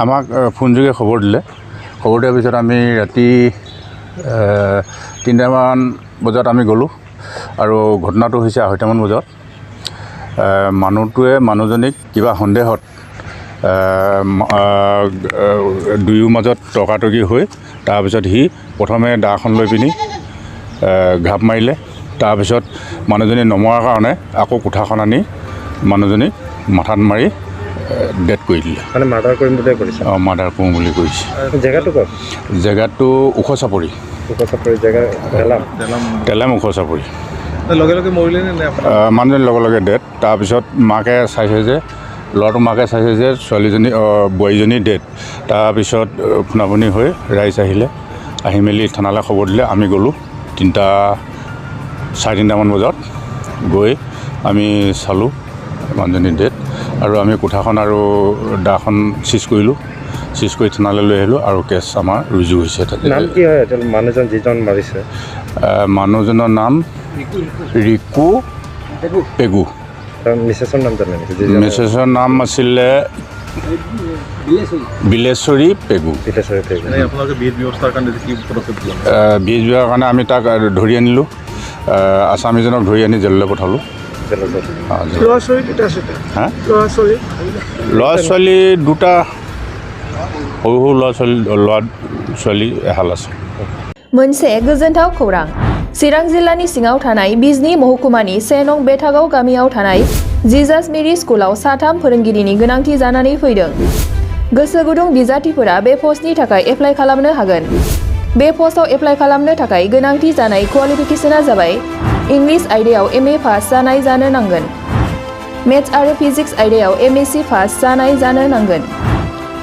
আমাক ফোনযোগে খবৰ দিলে খবৰ দিয়াৰ পিছত আমি ৰাতি 3টামান বজাত আমি গ'লোঁ আৰু ঘটনাটো হৈছে 2:30মান বজাত মানুহজনীক কিবা সন্দেহত দুয়ো মাজত তৰ্কাতৰ্কি হৈ তাৰপিছত সি প্ৰথমে দাখন লৈ পিনি ঘাপ মাৰিলে তাৰপিছত মানুহজনী নমৰাৰ কাৰণে আকৌ কোঠাখন আনি মানুহজনীক মাথাত মাৰি ডেথ কৰি দিলে মানে মাৰ্ডাৰ কৰিম বুলি কৰিছে মাৰ্ডাৰ কৰিম বুলি কৰিছে জেগাটো ক'ত জেগাটো ওখচাপৰি জেগা তেলেম ওখচাপৰি লগে লগে মৰিলে নে মানুহজনী লগে লগে ডেথ তাৰপিছত মাকে চাইছে যে ল'ৰাটো মাকে চাইছে যে ছোৱালীজনী বোৱাৰীজনী ডেথ তাৰপিছত ফোনাফোনি হৈ ৰাইজ আহিলে আহি মেলি থানালৈ খবৰ দিলে আমি গ'লোঁ 3:30-3:30মান বজাত গৈ আমি চালোঁ মানুহজনী ডেথ আৰু আমি কোঠাখন আৰু দাখন চিজ কৰিলোঁ চিজ কৰি থানালৈ লৈ আহিলোঁ আৰু কেছ আমাৰ ৰুজু হৈছে তাতে নাম কি হয় মানুহজন যিজন মাৰিছে মানুহজনৰ নাম ৰিকু পেগু মিছেছৰ নাম জানে মিছেছৰ নাম আছিলে বিলেশ্বৰী পেগু বিহেজ বিভাগৰ কাৰণে আমি তাক ধৰি আনিলোঁ আছামিজনক ধৰি আনি জেললৈ পঠালোঁ ল'ৰা ছোৱালী দুটা সৰু সৰু ল'ৰা ছোৱালী এহাল আছে मोनसे गोजोनथाव खौरां चिरां जिल्लानि सिङाव थानाय बिजनी महकुमानि 1 नं बेथागाव गामियाव थानाय जिजास मेरी स्कुलाव 3 फोरोंगिरिनि गोनांथि जानानै फैदों गोसो गुदुं बिजाथिफोरा बे पस्टनि थाखाय एप्लाइ खालामनो हागोन बे पस्टआव एप्लाइ खालामनो थाखाय गोनांथि जानाय क्वालिफिकेशना जाबाय इंलिश आयदायाव MA पास जानाय जानो नांगोन मेथ्स आरो फिजिक्स आयदायाव MSc पास जानाय जानो नांगोन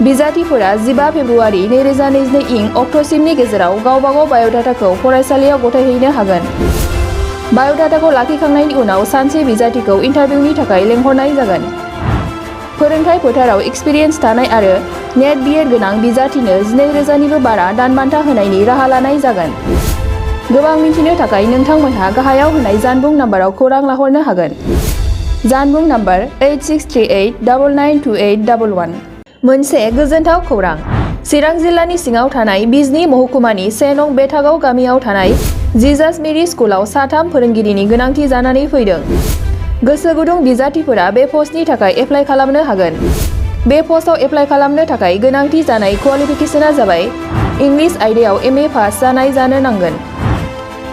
बिजाथिफोरा 15 फेब्रुवारि 2022 इं अक्ट'सिमनि गेजेराव गावबागाव बाय'डाटाखौ फरायसालियाव गथायहैनो हागोन बाय'डाटाखौ लाखिखांनायनि उनाव सानसे बिजाथिखौ इन्टारभिउनि थाखाय लेंहरनाय जागोन फोरोंथाय फोथाराव एक्सपिरियेन्स थानाय आरो नेट BEd गोनां बिजाथिनो 12,000निबो बारा दानबान्था होनायनि राहा लानाय जागोन गोबां मिन्थिनो थाखाय नोंथांमोनहा गाहायाव होनाय जानबुं नाम्बाराव खौरां लाहरनो हागोन जानबुं नाम्बार 8638992811 मोनसे गोजोनथाव खौरां चिरां जिल्लानि सिङाव थानाय बिजनी महकुमानि 1 नं बेथागाव गामियाव थानाय जिजास मेरी स्कुलाव 3 फोरोंगिरिनि गोनांथि जानानै फैदों गोसो गुदुं बिजाथिफोरा बे पस्टनि थाखाय एप्लाइ खालामनो हागोन बे पस्टआव एप्लाइ खालामनो थाखाय गोनांथि जानाय क्वालिफिकेशना जाबाय इंलिश आयदायाव MA पास जानाय जानो नांगोन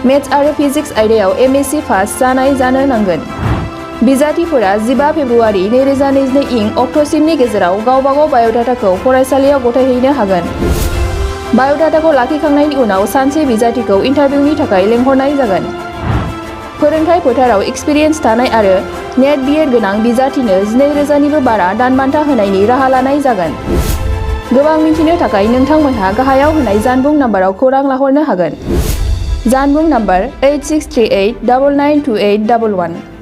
मेथ्स आरो फिजिक्स आयदायाव MSc पास जानाय जानो नांगोन बिजाथिफोरा 15 फेब्रुवारि 2022 इं अक्ट'सिमनि गेजेराव गावबागाव बाय'डाटाखौ फरायसालियाव गथायहैनो हागोन बाय'डाटाखौ लाखिखांनायनि उनाव सानसे बिजाथिखौ इन्टारभिउनि थाखाय लेंहरनाय जागोन फोरोंथाय फोथाराव एक्सपिरियेन्स थानाय आरो नेट BEd गोनां बिजाथिनो 12,000निबो बारा दानबान्था होनायनि राहा लानाय जागोन गोबां मिन्थिनो थाखाय नोंथांमोनहा गाहायाव होनाय जानबुं नाम्बाराव खौरां लाहरनो हागोन जानबुं नाम्बार 8638992811